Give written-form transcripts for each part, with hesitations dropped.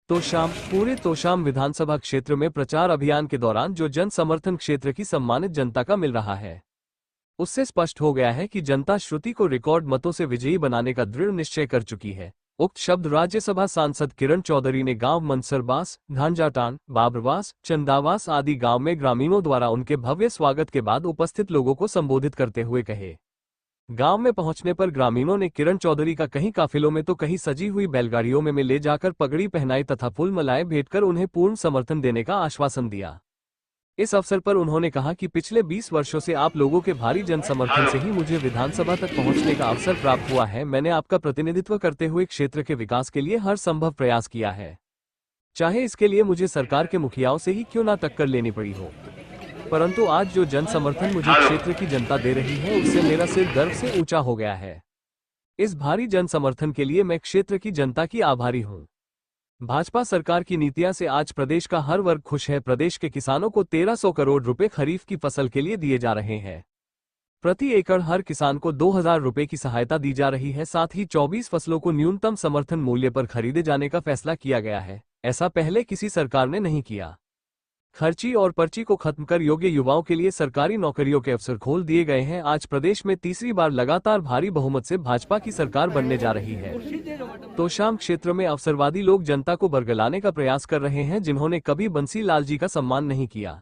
तोशाम पूरे तोशाम विधानसभा क्षेत्र में प्रचार अभियान के दौरान जो जन समर्थन क्षेत्र की सम्मानित जनता का मिल रहा है, उससे स्पष्ट हो गया है कि जनता श्रुति को रिकॉर्ड मतों से विजयी बनाने का दृढ़ निश्चय कर चुकी है। उक्त शब्द राज्यसभा सांसद किरण चौधरी ने गांव मनसरबास, धांजाटान, बाबरवास, चंदावास आदि गांव में ग्रामीणों द्वारा उनके भव्य स्वागत के बाद उपस्थित लोगों को संबोधित करते हुए कहे। गांव में पहुंचने पर ग्रामीणों ने किरण चौधरी का कहीं काफिलों में तो कहीं सजी हुई बैलगाड़ियों में ले जाकर पगड़ी पहनाई तथा फूल मलाएं भेंट कर उन्हें पूर्ण समर्थन देने का आश्वासन दिया। इस अवसर पर उन्होंने कहा कि पिछले 20 वर्षों से आप लोगों के भारी जन समर्थन से ही मुझे विधानसभा तक पहुंचने का अवसर प्राप्त हुआ है। मैंने आपका प्रतिनिधित्व करते हुए क्षेत्र के विकास के लिए हर संभव प्रयास किया है, चाहे इसके लिए मुझे सरकार के मुखियाओं से ही क्यों ना टक्कर लेनी पड़ी हो। परंतु आज जो जन समर्थन मुझे क्षेत्र की जनता दे रही है, उससे मेरा सिर गर्व से ऊंचा हो गया है। इस भारी जन समर्थन के लिए मैं क्षेत्र की जनता की आभारी हूं। भाजपा सरकार की नीतियां से आज प्रदेश का हर वर्ग खुश है। प्रदेश के किसानों को 1300 करोड़ रुपए खरीफ की फसल के लिए दिए जा रहे हैं। प्रति एकड़ हर किसान को 2000 रुपए की सहायता दी जा रही है। साथ ही 24 फसलों को न्यूनतम समर्थन मूल्य पर खरीदे जाने का फैसला किया गया है। ऐसा पहले किसी सरकार ने नहीं किया। खर्ची और पर्ची को खत्म कर योग्य युवाओं के लिए सरकारी नौकरियों के अवसर खोल दिए गए हैं। आज प्रदेश में तीसरी बार लगातार भारी बहुमत से भाजपा की सरकार बनने जा रही है। तोशाम क्षेत्र में अवसरवादी लोग जनता को बरगलाने का प्रयास कर रहे हैं, जिन्होंने कभी बंसी लाल जी का सम्मान नहीं किया।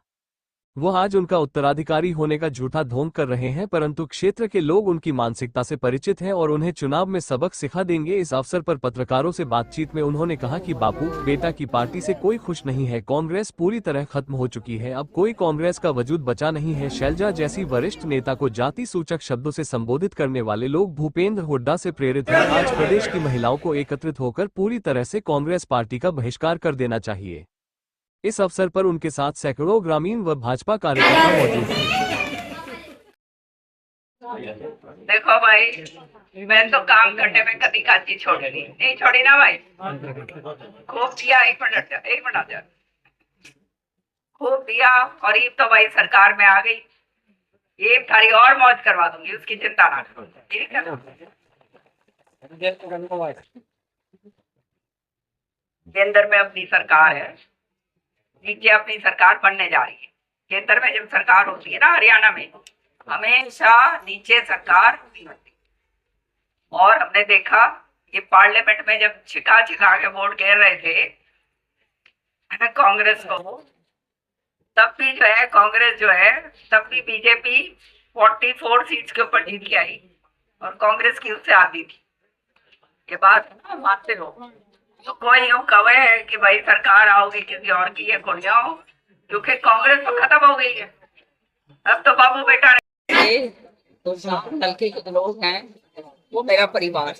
वो आज उनका उत्तराधिकारी होने का झूठा ढोंग कर रहे हैं, परंतु क्षेत्र के लोग उनकी मानसिकता से परिचित हैं और उन्हें चुनाव में सबक सिखा देंगे। इस अवसर पर पत्रकारों से बातचीत में उन्होंने कहा कि बापू बेटा की पार्टी से कोई खुश नहीं है। कांग्रेस पूरी तरह खत्म हो चुकी है। अब कोई कांग्रेस का वजूद बचा नहीं है। शैलजा जैसी वरिष्ठ नेता को जाति सूचक शब्दों से संबोधित करने वाले लोग भूपेंद्र हुड्डा से प्रेरित हैं। आज प्रदेश की महिलाओं को एकत्रित होकर पूरी तरह से कांग्रेस पार्टी का बहिष्कार कर देना चाहिए। इस अवसर पर उनके साथ सैकड़ों ग्रामीण व भाजपा कार्यकर्ता मौजूद थे। देखो भाई, मैं तो काम करने में कभी काची छोड़ी नहीं छोड़ी ना भाई। खूब दिया, एक मिनट खूब दिया। और ये तो भाई सरकार में आ गई, ये थारी और मौज करवा दूंगी, उसकी चिंता ना करो, ठीक है। केंद्र में अपनी सरकार है, नीचे अपनी सरकार बनने जा रही है। केंद्र में जब सरकार होती है ना, हरियाणा में हमेशा नीचे सरकार बनती। और हमने देखा ये पार्लियामेंट में जब छिका के वोट गिर रहे थे कांग्रेस को, तब भी जो है कांग्रेस जो है तब भी बीजेपी 44 सीट्स के ऊपर जीत के आई और कांग्रेस की उससे आती थी। ये बात मानते हो? तो कोई यूं कहे है कि भाई सरकार आओगी किसी और की, ये कुड़िया हो, क्योंकि कांग्रेस तो खत्म हो गई है। अब तो बाबू बेटा तो हल्के के लोग हैं, वो मेरा परिवार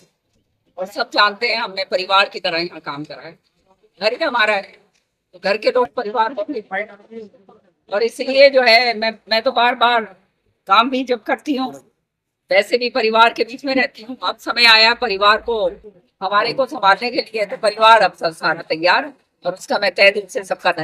और सब जानते हैं, हमने परिवार की तरह यहाँ काम करा है। घर ही हमारा है, तो घर के लोग परिवार को भी पढ़े। और इसलिए जो है मैं तो बार बार काम भी जब करती हूँ वैसे भी परिवार के बीच में रहती हूँ। अब समय आया परिवार को हमारे को संभालने के लिए, तो परिवार अब सारा तैयार, और उसका मैं तहे दिल से सबका धन्यवाद।